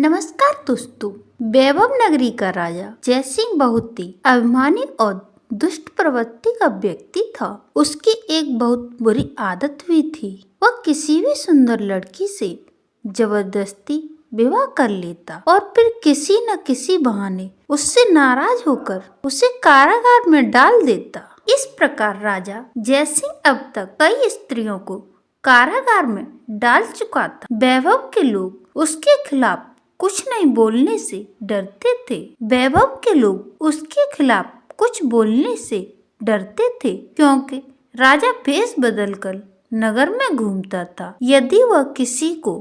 नमस्कार दोस्तों। वैभव नगरी का राजा जयसिंह बहुत ही अभिमानी और दुष्ट प्रवृत्ति का व्यक्ति था। उसकी एक बहुत बुरी आदत भी थी। वह किसी भी सुंदर लड़की से जबरदस्ती विवाह कर लेता और फिर किसी न किसी बहाने उससे नाराज होकर उसे कारागार में डाल देता। इस प्रकार राजा जयसिंह अब तक कई स्त्रियों को कारागार में डाल चुका था। वैभव के लोग उसके खिलाफ कुछ नहीं बोलने से डरते थे। वैभव के लोग उसके खिलाफ कुछ बोलने से डरते थे क्योंकि राजा भेष बदलकर नगर में घूमता था। यदि वह किसी को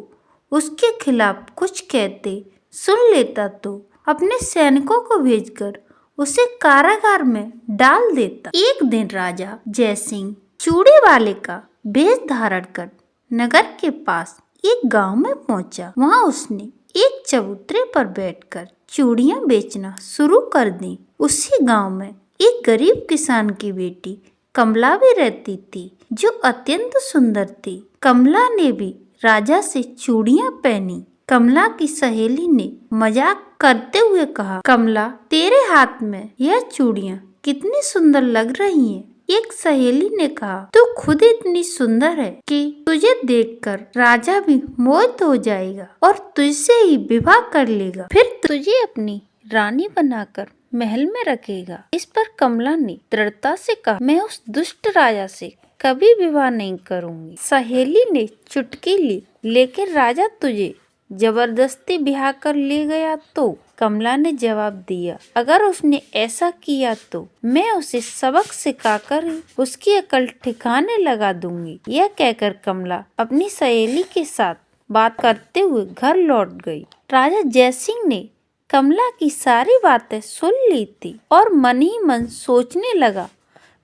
उसके खिलाफ कुछ कहते सुन लेता तो अपने सैनिकों को भेजकर उसे कारागार में डाल देता। एक दिन राजा जयसिंह चूड़ी वाले का भेष धारण कर नगर के पास एक गांव में पहुंचा। वहां उसने एक चबूतरे पर बैठकर चूड़ियां बेचना शुरू कर दी। उसी गांव में एक गरीब किसान की बेटी कमला भी रहती थी जो अत्यंत सुंदर थी। कमला ने भी राजा से चूड़ियां पहनी। कमला की सहेली ने मजाक करते हुए कहा, कमला तेरे हाथ में यह चूड़ियां कितनी सुंदर लग रही हैं। एक सहेली ने कहा, तू खुद इतनी सुंदर है कि तुझे देखकर राजा भी मोहित हो जाएगा और तुझसे ही विवाह कर लेगा, फिर तुझे अपनी रानी बनाकर महल में रखेगा। इस पर कमला ने दृढ़ता से कहा, मैं उस दुष्ट राजा से कभी विवाह नहीं करूंगी। सहेली ने चुटकी ली, लेकिन राजा तुझे जबरदस्ती ब्याह कर ले गया तो? कमला ने जवाब दिया, अगर उसने ऐसा किया तो मैं उसे सबक सिखाकर उसकी अकल ठिकाने लगा दूंगी। यह कहकर कमला अपनी सहेली के साथ बात करते हुए घर लौट गई। राजा जयसिंह ने कमला की सारी बातें सुन ली थी और मन ही मन सोचने लगा,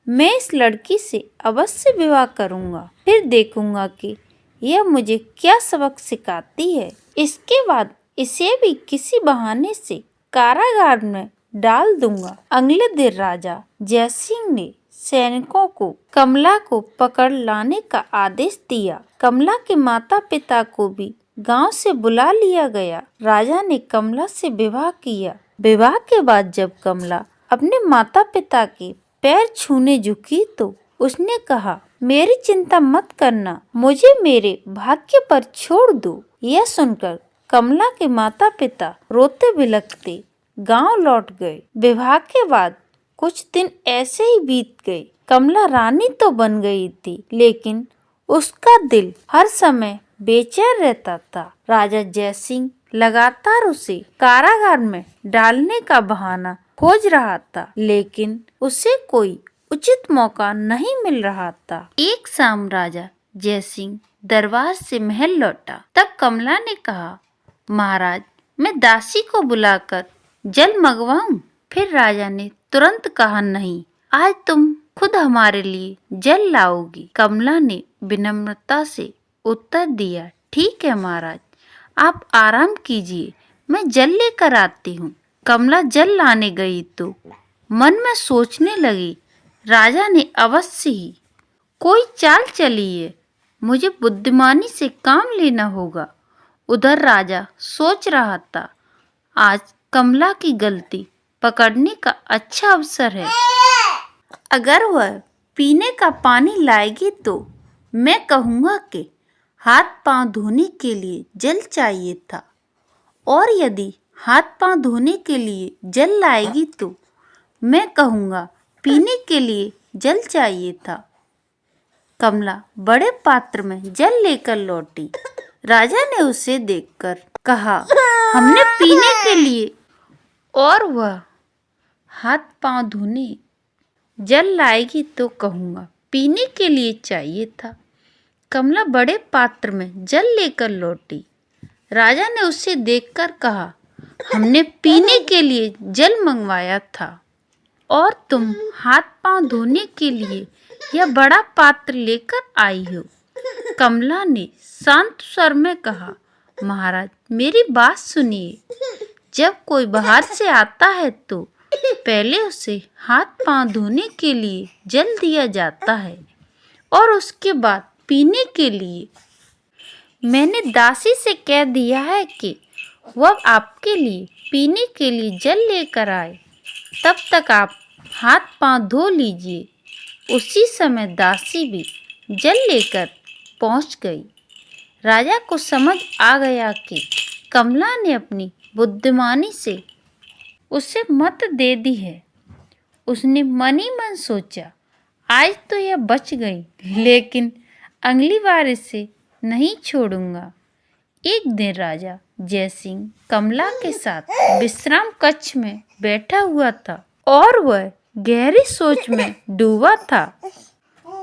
मैं इस लड़की से अवश्य विवाह करूंगा, फिर देखूंगा कि यह मुझे क्या सबक सिखाती है। इसके बाद इसे भी किसी बहाने से कारागार में डाल दूंगा। अगले दिन राजा जयसिंह ने सैनिकों को कमला को पकड़ लाने का आदेश दिया। कमला के माता पिता को भी गांव से बुला लिया गया। राजा ने कमला से विवाह किया। विवाह के बाद जब कमला अपने माता पिता के पैर छूने झुकी तो उसने कहा, मेरी चिंता मत करना, मुझे मेरे भाग्य पर छोड़ दो। यह सुनकर कमला के माता पिता रोते बिलखते गांव लौट गए। विवाह के बाद कुछ दिन ऐसे ही बीत गए। कमला रानी तो बन गई थी, लेकिन उसका दिल हर समय बेचैन रहता था। राजा जयसिंह लगातार उसे कारागार में डालने का बहाना खोज रहा था, लेकिन उसे कोई उचित मौका नहीं मिल रहा था। एक शाम राजा जयसिंह दरबार से महल लौटा। तब कमला ने कहा, महाराज मैं दासी को बुलाकर जल मंगवाऊं? फिर राजा ने तुरंत कहा, नहीं, आज तुम खुद हमारे लिए जल लाओगी। कमला ने विनम्रता से उत्तर दिया, ठीक है महाराज, आप आराम कीजिए, मैं जल लेकर आती हूँ। कमला जल लाने गई तो मन में सोचने लगी, राजा ने अवश्य ही कोई चाल चली है, मुझे बुद्धिमानी से काम लेना होगा। उधर राजा सोच रहा था, आज कमला की गलती पकड़ने का अच्छा अवसर है। अगर वह पीने का पानी लाएगी तो मैं कहूँगा कि हाथ पांव धोने के लिए जल चाहिए था, और यदि हाथ पांव धोने के लिए जल लाएगी तो मैं कहूँगा पीने के लिए जल चाहिए था। कमला बड़े पात्र में जल लेकर लौटी। राजा ने उसे देखकर कहा, हमने पीने के लिए और वह हाथ पांव धोने जल लाएगी तो कहूँगा पीने के लिए चाहिए था। कमला बड़े पात्र में जल लेकर लौटी। राजा ने उसे देखकर कहा, हमने पीने के लिए जल मंगवाया था और तुम हाथ पांव धोने के लिए यह बड़ा पात्र लेकर आई हो। कमला ने शांत स्वर में कहा, महाराज मेरी बात सुनिए, जब कोई बाहर से आता है तो पहले उसे हाथ पांव धोने के लिए जल दिया जाता है और उसके बाद पीने के लिए। मैंने दासी से कह दिया है कि वह आपके लिए पीने के लिए जल लेकर आए, तब तक आप हाथ पांव धो लीजिए। उसी समय दासी भी जल लेकर पहुंच गई। राजा को समझ आ गया कि कमला ने अपनी बुद्धिमानी से उसे मत दे दी है। उसने मन ही मन सोचा, आज तो यह बच गई, लेकिन अगली बार इसे नहीं छोड़ूंगा। एक दिन राजा जयसिंह कमला के साथ विश्राम कक्ष में बैठा हुआ था और वह गहरी सोच में डूबा था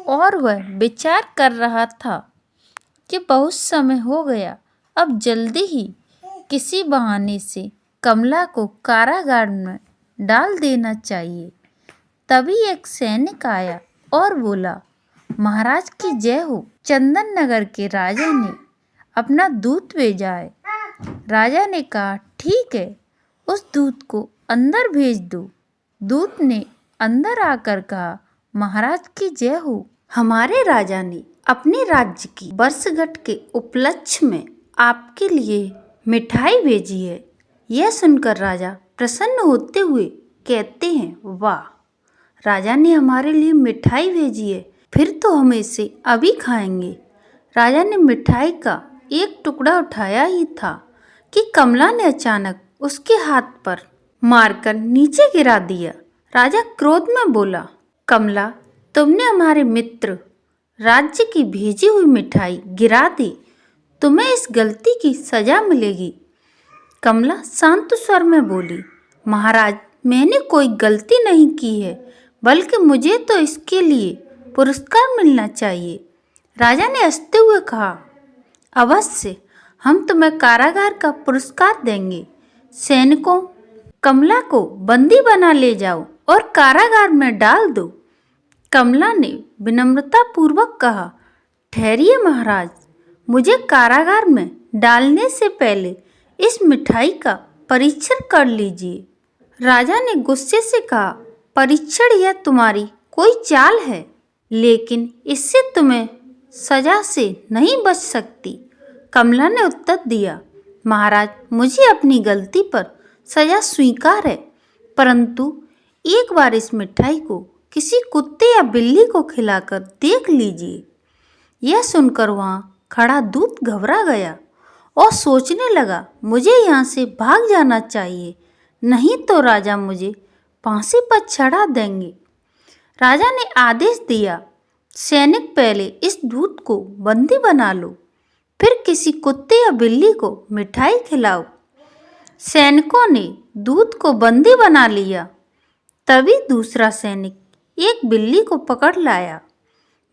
और वह विचार कर रहा था कि बहुत समय हो गया, अब जल्दी ही किसी बहाने से कमला को कारागार में डाल देना चाहिए। तभी एक सैनिक आया और बोला, महाराज की जय हो, चंदन नगर के राजा ने अपना दूत भेजा है। राजा ने कहा, ठीक है, उस दूत को अंदर भेज दो। दूत ने अंदर आकर कहा, महाराज की जय हो, हमारे राजा ने अपने राज्य की वर्षगांठ के उपलक्ष्य में आपके लिए मिठाई भेजी है। यह सुनकर राजा प्रसन्न होते हुए कहते हैं, वाह, राजा ने हमारे लिए मिठाई भेजी है, फिर तो हम इसे अभी खाएंगे। राजा ने मिठाई का एक टुकड़ा उठाया ही था कि कमला ने अचानक उसके हाथ पर मारकर नीचे गिरा दिया। राजा क्रोध में बोला, कमला, तुमने हमारे मित्र राज्य की भेजी हुई मिठाई गिरा दी, तुम्हें इस गलती की सजा मिलेगी। कमला शांत स्वर में बोली, महाराज, मैंने कोई गलती नहीं की है, बल्कि मुझे तो इसके लिए पुरस्कार मिलना चाहिए। राजा ने हंसते हुए कहा, अवश्य, हम तुम्हें कारागार का पुरस्कार देंगे। सैनिकों, कमला को बंदी बना ले जाओ और कारागार में डाल दो। कमला ने विनम्रता पूर्वक कहा, ठहरिए महाराज, मुझे कारागार में डालने से पहले इस मिठाई का परीक्षण कर लीजिए। राजा ने गुस्से से कहा, परीक्षण यह तुम्हारी कोई चाल है, लेकिन इससे तुम्हें सजा से नहीं बच सकती। कमला ने उत्तर दिया, महाराज, मुझे अपनी गलती पर सजा स्वीकार है, परंतु एक बार इस मिठाई को किसी कुत्ते या बिल्ली को खिलाकर देख लीजिए। यह सुनकर वहाँ खड़ा दूत घबरा गया और सोचने लगा, मुझे यहाँ से भाग जाना चाहिए, नहीं तो राजा मुझे फांसी पर चढ़ा देंगे। राजा ने आदेश दिया, सैनिक, पहले इस दूत को बंदी बना लो, फिर किसी कुत्ते या बिल्ली को मिठाई खिलाओ। सैनिकों ने दूत को बंदी बना लिया। तभी दूसरा सैनिक एक बिल्ली को पकड़ लाया।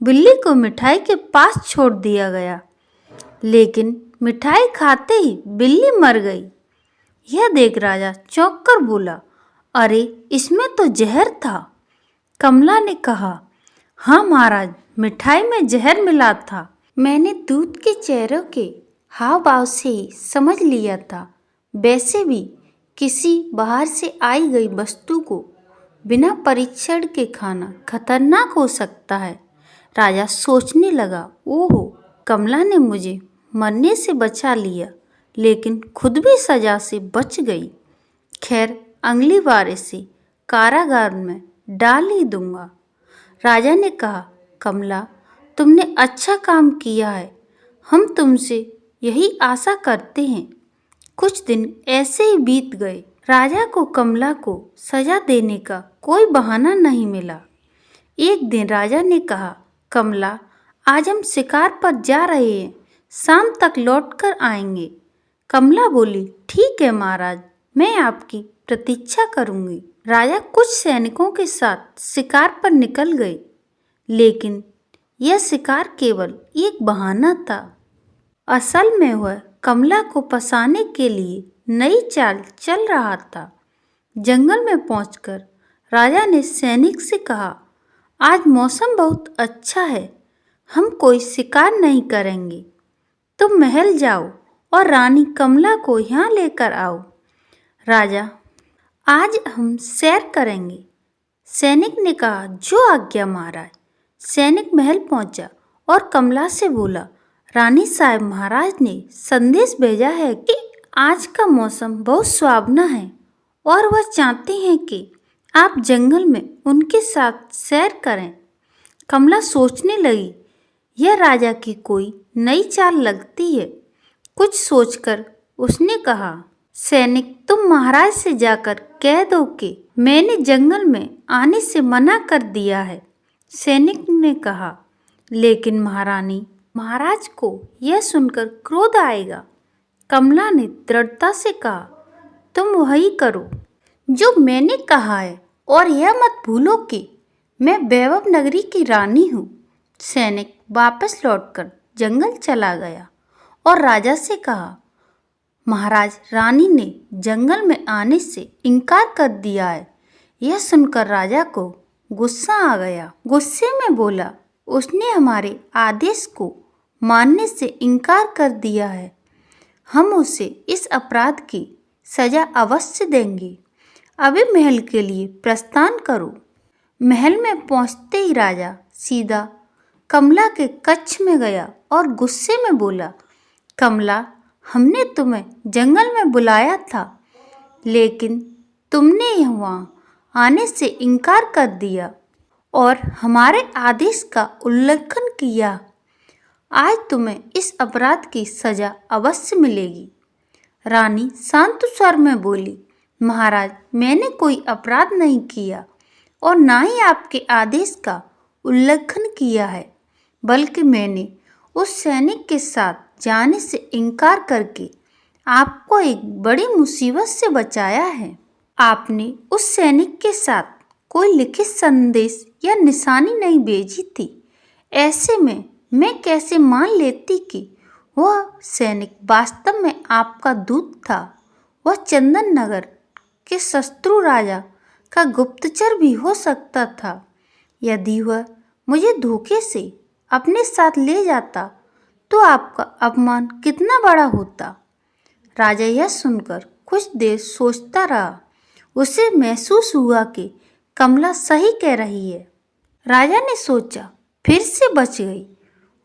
बिल्ली को मिठाई के पास छोड़ दिया गया, लेकिन मिठाई खाते ही बिल्ली मर गई। यह देख राजा चौंक कर बोला, अरे, इसमें तो जहर था। कमला ने कहा, हाँ महाराज, मिठाई में जहर मिला था। मैंने दूत के चेहरे के हाव भाव से ही समझ लिया था। वैसे भी किसी बाहर से आई गई वस्तु को बिना परीक्षण के खाना खतरनाक हो सकता है। राजा सोचने लगा, ओहो, कमला ने मुझे मरने से बचा लिया, लेकिन खुद भी सजा से बच गई। खैर, अगली बार इसे कारागार में डाल ही दूंगा। राजा ने कहा, कमला, तुमने अच्छा काम किया है, हम तुमसे यही आशा करते हैं। कुछ दिन ऐसे ही बीत गए। राजा को कमला को सजा देने का कोई बहाना नहीं मिला। एक दिन राजा ने कहा, कमला, आज हम शिकार पर जा रहे हैं, शाम तक लौट कर आएंगे। कमला बोली, ठीक है महाराज, मैं आपकी प्रतीक्षा करूंगी। राजा कुछ सैनिकों के साथ शिकार पर निकल गए, लेकिन यह शिकार केवल एक बहाना था। असल में वह कमला को फंसाने के लिए नई चाल चल रहा था। जंगल में पहुंचकर राजा ने सैनिक से कहा, आज मौसम बहुत अच्छा है, हम कोई शिकार नहीं करेंगे। तुम महल जाओ और रानी कमला को यहाँ लेकर आओ। राजा, आज हम सैर करेंगे। सैनिक ने कहा, जो आज्ञा महाराज। सैनिक महल पहुंचा और कमला से बोला, रानी साहब, महाराज ने संदेश भेजा है कि आज का मौसम बहुत सुहावना है और वह चाहते हैं कि आप जंगल में उनके साथ सैर करें। कमला सोचने लगी, यह राजा की कोई नई चाल लगती है। कुछ सोचकर उसने कहा, सैनिक तुम महाराज से जाकर कह दो कि मैंने जंगल में आने से मना कर दिया है। सैनिक ने कहा, लेकिन महारानी, महाराज को यह सुनकर क्रोध आएगा। कमला ने दृढ़ता से कहा, तुम वही करो जो मैंने कहा है और यह मत भूलो कि मैं वैभव नगरी की रानी हूँ। सैनिक वापस लौटकर जंगल चला गया और राजा से कहा, महाराज, रानी ने जंगल में आने से इनकार कर दिया है। यह सुनकर राजा को गुस्सा आ गया। गुस्से में बोला, उसने हमारे आदेश को मानने से इनकार कर दिया है। हम उसे इस अपराध की सजा अवश्य देंगे। अभी महल के लिए प्रस्थान करो। महल में पहुंचते ही राजा सीधा कमला के कक्ष में गया और गुस्से में बोला, कमला, हमने तुम्हें जंगल में बुलाया था, लेकिन तुमने यहाँ आने से इनकार कर दिया और हमारे आदेश का उल्लंघन किया। आज तुम्हें इस अपराध की सजा अवश्य मिलेगी। रानी शांत स्वर में बोली, महाराज, मैंने कोई अपराध नहीं किया और ना ही आपके आदेश का उल्लंघन किया है, बल्कि मैंने उस सैनिक के साथ जाने से इनकार करके आपको एक बड़ी मुसीबत से बचाया है। आपने उस सैनिक के साथ कोई लिखित संदेश या निशानी नहीं भेजी थी। ऐसे में मैं कैसे मान लेती कि वह सैनिक वास्तव में आपका दूत था। वह चंदन नगर के शत्रु राजा का गुप्तचर भी हो सकता था। यदि वह मुझे धोखे से अपने साथ ले जाता तो आपका अपमान कितना बड़ा होता। राजा यह सुनकर कुछ देर सोचता रहा। उसे महसूस हुआ कि कमला सही कह रही है। राजा ने सोचा, फिर से बच गई।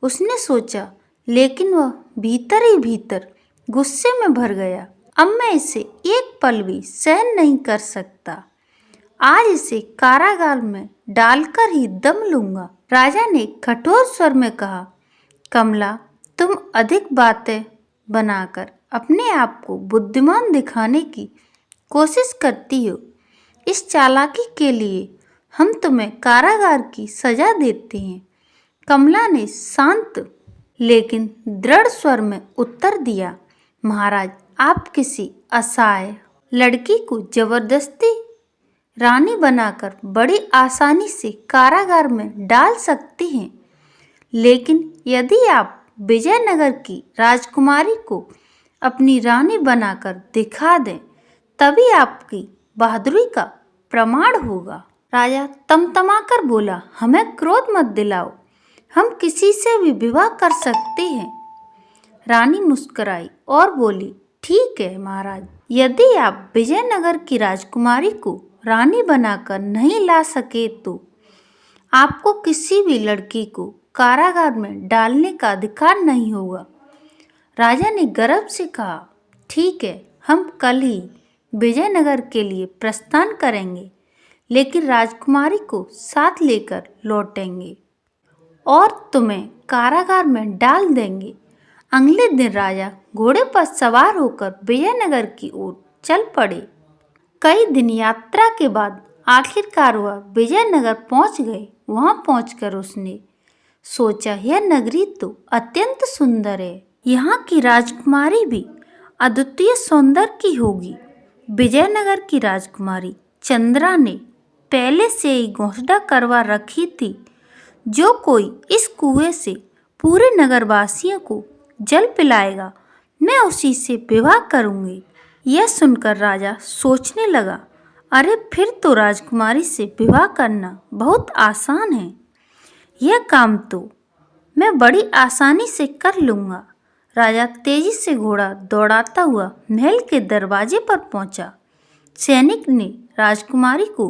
उसने सोचा, लेकिन वह भीतर ही भीतर गुस्से में भर गया। अब मैं इसे एक पल भी सहन नहीं कर सकता। आज इसे कारागार में डालकर ही दम लूंगा। राजा ने कठोर स्वर में कहा, कमला, तुम अधिक बातें बनाकर अपने आप को बुद्धिमान दिखाने की कोशिश करती हो। इस चालाकी के लिए हम तुम्हें कारागार की सजा देते हैं। कमला ने शांत लेकिन दृढ़ स्वर में उत्तर दिया, महाराज, आप किसी असहाय लड़की को जबरदस्ती रानी बनाकर बड़ी आसानी से कारागार में डाल सकते हैं, लेकिन यदि आप विजयनगर की राजकुमारी को अपनी रानी बनाकर दिखा दें, तभी आपकी बहादुरी का प्रमाण होगा। राजा तमतमाकर बोला, हमें क्रोध मत दिलाओ, हम किसी से भी विवाह कर सकते हैं। रानी मुस्कुराई और बोली, ठीक है महाराज, यदि आप विजयनगर की राजकुमारी को रानी बनाकर नहीं ला सके तो आपको किसी भी लड़की को कारागार में डालने का अधिकार नहीं होगा। राजा ने गर्व से कहा, ठीक है, हम कल ही विजयनगर के लिए प्रस्थान करेंगे, लेकिन राजकुमारी को साथ लेकर लौटेंगे और तुम्हें कारागार में डाल देंगे। अगले दिन राजा घोड़े पर सवार होकर विजयनगर की ओर चल पड़े। कई दिन यात्रा के बाद आखिरकार वह विजयनगर पहुंच गए। वहां पहुंचकर उसने सोचा, यह नगरी तो अत्यंत सुंदर है। यहाँ की राजकुमारी भी अद्वितीय सौंदर्य की होगी। विजयनगर की राजकुमारी चंद्रा ने पहले से ही घोषणा करवा रखी थी, जो कोई इस कुएं से पूरे नगरवासियों को जल पिलाएगा, मैं उसी से विवाह करूंगी। यह सुनकर राजा सोचने लगा, अरे फिर तो राजकुमारी से विवाह करना बहुत आसान है। यह काम तो मैं बड़ी आसानी से कर लूँगा। राजा तेजी से घोड़ा दौड़ाता हुआ महल के दरवाजे पर पहुंचा। सैनिक ने राजकुमारी को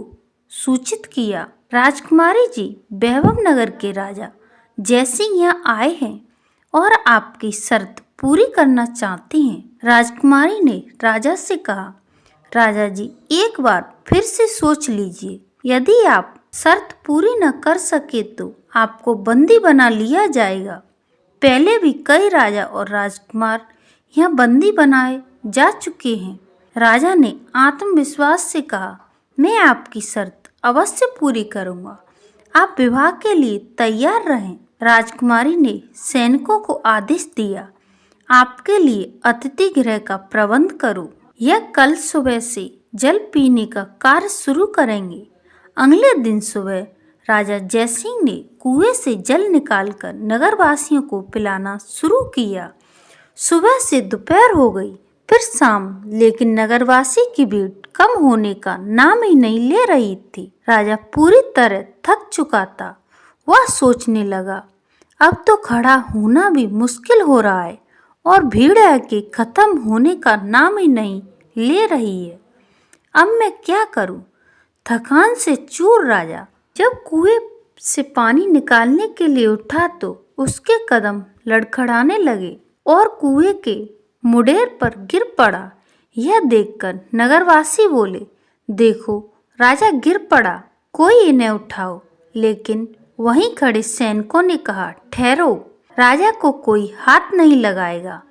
सूचित किया, राजकुमारी जी, वैभव नगर के राजा जयसिंह यहाँ आए हैं और आपकी शर्त पूरी करना चाहते हैं। राजकुमारी ने राजा से कहा, राजा जी, एक बार फिर से सोच लीजिए। यदि आप शर्त पूरी न कर सके तो आपको बंदी बना लिया जाएगा। पहले भी कई राजा और राजकुमार यहाँ बंदी बनाए जा चुके हैं। राजा ने आत्मविश्वास से कहा, मैं आपकी शर्त अवश्य पूरी करूँगा। आप विवाह के लिए तैयार रहें। राजकुमारी ने सैनिकों को आदेश दिया, आपके लिए अतिथि गृह का प्रबंध करो। यह कल सुबह से जल पीने का कार्य शुरू करेंगे। अगले दिन सुबह राजा जयसिंह ने कुएं से जल निकालकर नगरवासियों को पिलाना शुरू किया। सुबह से दोपहर हो गई, फिर शाम, लेकिन नगरवासी की भीड़ कम होने का नाम ही नहीं ले रही थी। राजा पूरी तरह थक चुका था। वह सोचने लगा, अब तो खड़ा होना भी मुश्किल हो रहा है और भीड़ है कि खत्म होने का नाम ही नहीं ले रही है। अब मैं क्या करूं? थकान से चूर राजा जब कुएं से पानी निकालने के लिए उठा तो उसके कदम लड़खड़ाने लगे और कुएं के मुडेर पर गिर पड़ा। यह देखकर नगरवासी बोले, देखो, राजा गिर पड़ा, कोई इन्हें उठाओ। लेकिन वहीं खड़े सैनिकों ने कहा, ठहरो, राजा को कोई हाथ नहीं लगाएगा।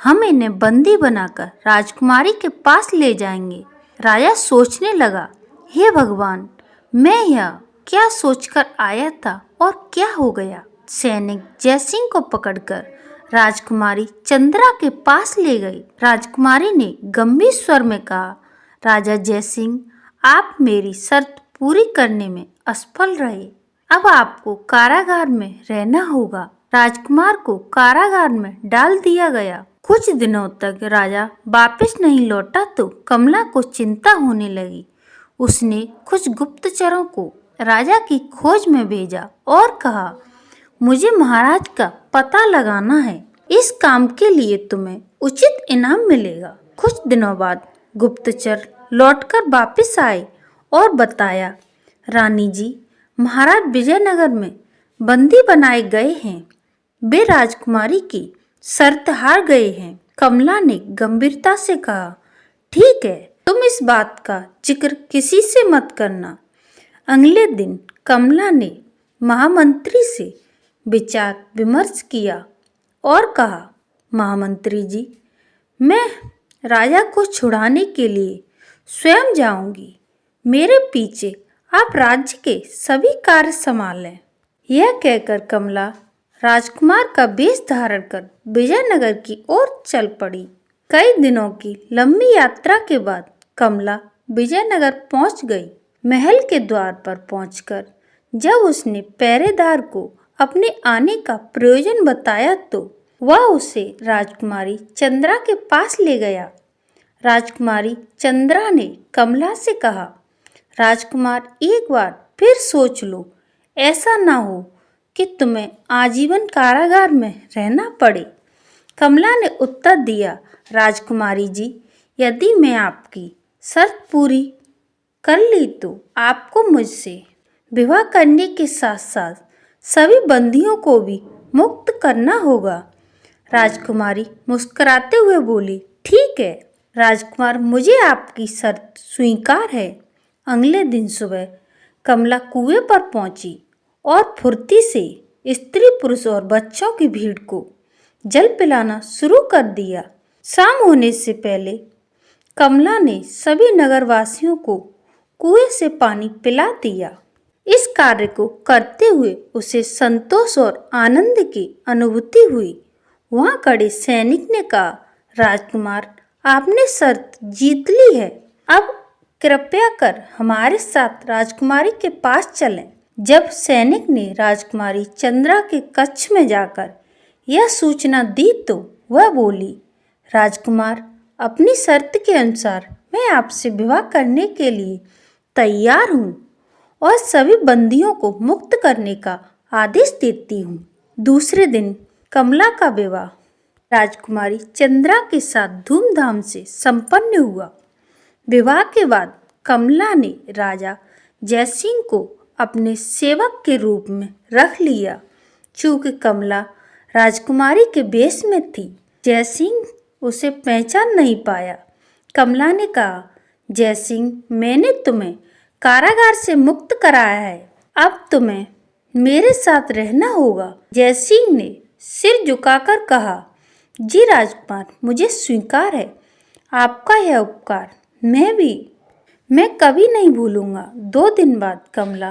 हम इन्हें बंदी बनाकर राजकुमारी के पास ले जाएंगे। राजा सोचने लगा, हे भगवान, मैं यह क्या सोचकर आया था और क्या हो गया। सैनिक जयसिंह को पकड़कर राजकुमारी चंद्रा के पास ले गई। राजकुमारी ने गंभीर स्वर में कहा, राजा जयसिंह, आप मेरी शर्त पूरी करने में असफल रहे। अब आपको कारागार में रहना होगा। राजकुमार को कारागार में डाल दिया गया। कुछ दिनों तक राजा वापस नहीं लौटा तो कमला को चिंता होने लगी। उसने कुछ गुप्तचरों को राजा की खोज में भेजा और कहा, मुझे महाराज का पता लगाना है। इस काम के लिए तुम्हें उचित इनाम मिलेगा। कुछ दिनों बाद गुप्तचर लौटकर वापस आए और बताया, रानी जी, महाराज विजयनगर में बंदी बनाए गए हैं। वे राजकुमारी की शर्त हार गए हैं। कमला ने गंभीरता से कहा, ठीक है, तुम इस बात का जिक्र किसी से मत करना। अगले दिन कमला ने महामंत्री से विचार विमर्श किया और कहा, महामंत्री जी, मैं राजा को छुड़ाने के लिए स्वयं जाऊंगी। मेरे पीछे आप राज्य के सभी कार्य संभालें। यह कहकर कमला राजकुमार का वेश धारण कर विजयनगर की ओर चल पड़ी। कई दिनों की लंबी यात्रा के बाद कमला विजयनगर पहुंच गई। महल के द्वार पर पहुंचकर जब उसने पहरेदार को अपने आने का प्रयोजन बताया तो वह उसे राजकुमारी चंद्रा के पास ले गया। राजकुमारी चंद्रा ने कमला से कहा, राजकुमार, एक बार फिर सोच लो। ऐसा ना हो कि तुम्हें आजीवन कारागार में रहना पड़े। कमला ने उत्तर दिया, राजकुमारी जी, यदि मैं आपकी शर्त पूरी कर ली तो आपको मुझसे विवाह करने के साथ साथ सभी बंदियों को भी मुक्त करना होगा। राजकुमारी मुस्कुराते हुए बोली, ठीक है राजकुमार, मुझे आपकी शर्त स्वीकार है। अगले दिन सुबह कमला कुएं पर पहुंची और फुर्ती से स्त्री, पुरुष और बच्चों की भीड़ को जल पिलाना शुरू कर दिया। शाम होने से पहले कमला ने सभी नगरवासियों को कुएं से पानी पिला दिया। इस कार्य को करते हुए उसे संतोष और आनंद की अनुभूति हुई। वहां खड़े सैनिक ने कहा, राजकुमार, आपने शर्त जीत ली है। अब कृपया कर हमारे साथ राजकुमारी के पास चलें। जब सैनिक ने राजकुमारी चंद्रा के कक्ष में जाकर यह सूचना दी तो वह बोली, राजकुमार, अपनी शर्त के अनुसार मैं आपसे विवाह करने के लिए तैयार हूँ और सभी बंदियों को मुक्त करने का आदेश देती हूँ। दूसरे दिन कमला का विवाह राजकुमारी चंद्रा के साथ धूमधाम से संपन्न हुआ। विवाह के बाद कमला ने राजा जयसिंह को अपने सेवक के रूप में रख लिया। चूंकि कमला राजकुमारी के वेश में थी, जयसिंह उसे पहचान नहीं पाया। कमला ने कहा, जयसिंह, मैंने तुम्हें कारागार से मुक्त कराया है, अब तुम्हें मेरे साथ रहना होगा। जयसिंह ने सिर झुकाकर कहा, जी राजकुमार, मुझे स्वीकार है आपका यह उपकार। मैं कभी नहीं भूलूंगा। 2 दिन बाद कमला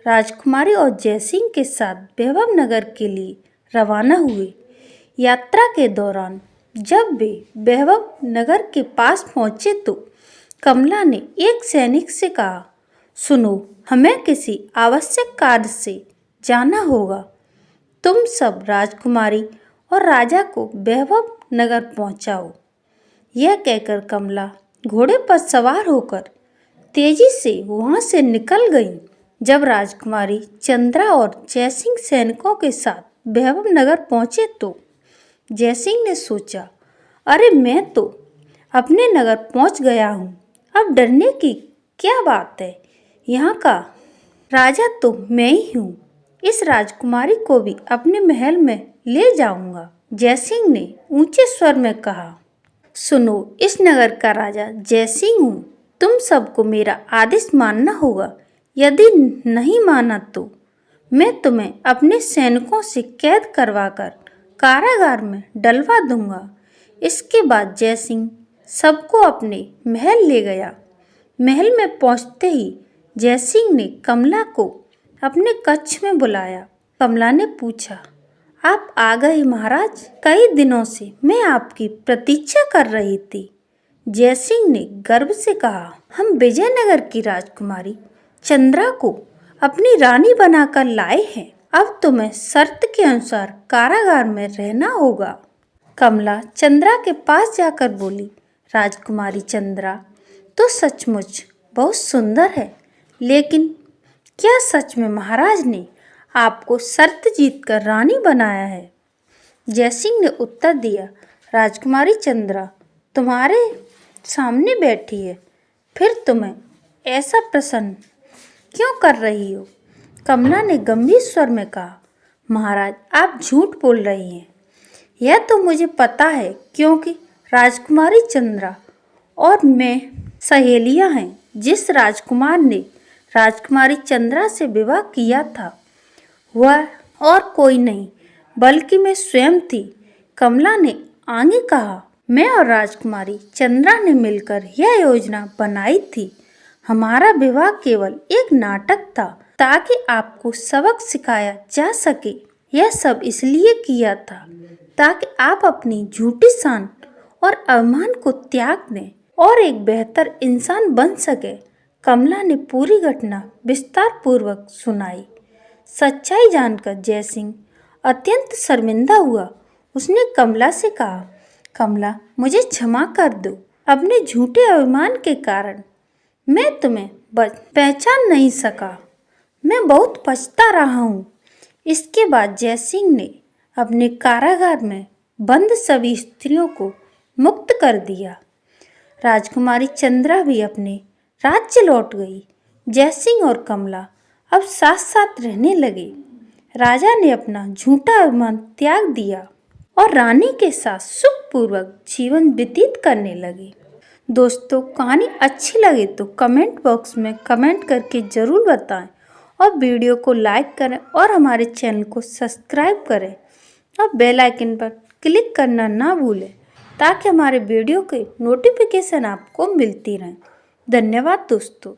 राजकुमारी और जयसिंह के साथ वैभव नगर के लिए रवाना हुए। यात्रा के दौरान जब वे वैभव नगर के पास पहुंचे तो कमला ने एक सैनिक से कहा, सुनो, हमें किसी आवश्यक कार्य से जाना होगा। तुम सब राजकुमारी और राजा को वैभव नगर पहुंचाओ। यह कहकर कमला घोड़े पर सवार होकर तेजी से वहां से निकल गई। जब राजकुमारी चंद्रा और जयसिंह सैनिकों के साथ वैभव नगर पहुंचे तो जयसिंह ने सोचा, अरे मैं तो अपने नगर पहुंच गया हूँ, अब डरने की क्या बात है। यहाँ का राजा तो मैं ही हूँ। इस राजकुमारी को भी अपने महल में ले जाऊंगा। जयसिंह ने ऊंचे स्वर में कहा, सुनो, इस नगर का राजा जयसिंह हूँ, तुम सबको मेरा आदेश मानना होगा। यदि नहीं माना तो मैं तुम्हें अपने सैनिकों से कैद करवाकर कारागार में डलवा दूंगा। इसके बाद जयसिंह सबको अपने महल ले गया। महल में पहुंचते ही जयसिंह ने कमला को अपने कक्ष में बुलाया। कमला ने पूछा, आप आ गए महाराज? कई दिनों से मैं आपकी प्रतीक्षा कर रही थी। जयसिंह ने गर्व से कहा, हम विजयनगर की राजकुमारी चंद्रा को अपनी रानी बनाकर लाए हैं। अब तुम्हें शर्त के अनुसार कारागार में रहना होगा। कमला चंद्रा के पास जाकर बोली, राजकुमारी चंद्रा तो सचमुच बहुत सुंदर है, लेकिन क्या सच में महाराज ने आपको शर्त जीतकर रानी बनाया है? जयसिंह ने उत्तर दिया, राजकुमारी चंद्रा तुम्हारे सामने बैठी है, फिर तुम्हें ऐसा प्रश्न क्यों कर रही हो? कमला ने गंभीर स्वर में कहा, महाराज आप झूठ बोल रही हैं। यह तो मुझे पता है, क्योंकि राजकुमारी चंद्रा और मैं सहेलियां हैं। जिस राजकुमार ने राजकुमारी चंद्रा से विवाह किया था वह और कोई नहीं बल्कि मैं स्वयं थी। कमला ने आगे कहा, मैं और राजकुमारी चंद्रा ने मिलकर यह योजना बनाई थी। हमारा विवाह केवल एक नाटक था ताकि आपको सबक सिखाया जा सके। यह सब इसलिए किया था ताकि आप अपनी झूठी शान और अभिमान को त्याग दें और एक बेहतर इंसान बन सके। कमला ने पूरी घटना विस्तार पूर्वक सुनाई। सच्चाई जानकर जयसिंह अत्यंत शर्मिंदा हुआ। उसने कमला से कहा, कमला मुझे क्षमा कर दो। अपने झूठे अभिमान के कारण मैं तुम्हें पहचान नहीं सका। मैं बहुत पछता रहा हूँ। इसके बाद जयसिंह ने अपने कारागार में बंद सभी स्त्रियों को मुक्त कर दिया। राजकुमारी चंद्रा भी अपने राज्य लौट गई। जयसिंह और कमला अब साथ साथ रहने लगे। राजा ने अपना झूठा अभिमान त्याग दिया और रानी के साथ सुखपूर्वक जीवन व्यतीत करने लगे। दोस्तों, कहानी अच्छी लगे तो कमेंट बॉक्स में कमेंट करके ज़रूर बताएं और वीडियो को लाइक करें और हमारे चैनल को सब्सक्राइब करें और बेल आइकन पर क्लिक करना ना भूलें ताकि हमारे वीडियो के नोटिफिकेशन आपको मिलती रहें। धन्यवाद दोस्तों।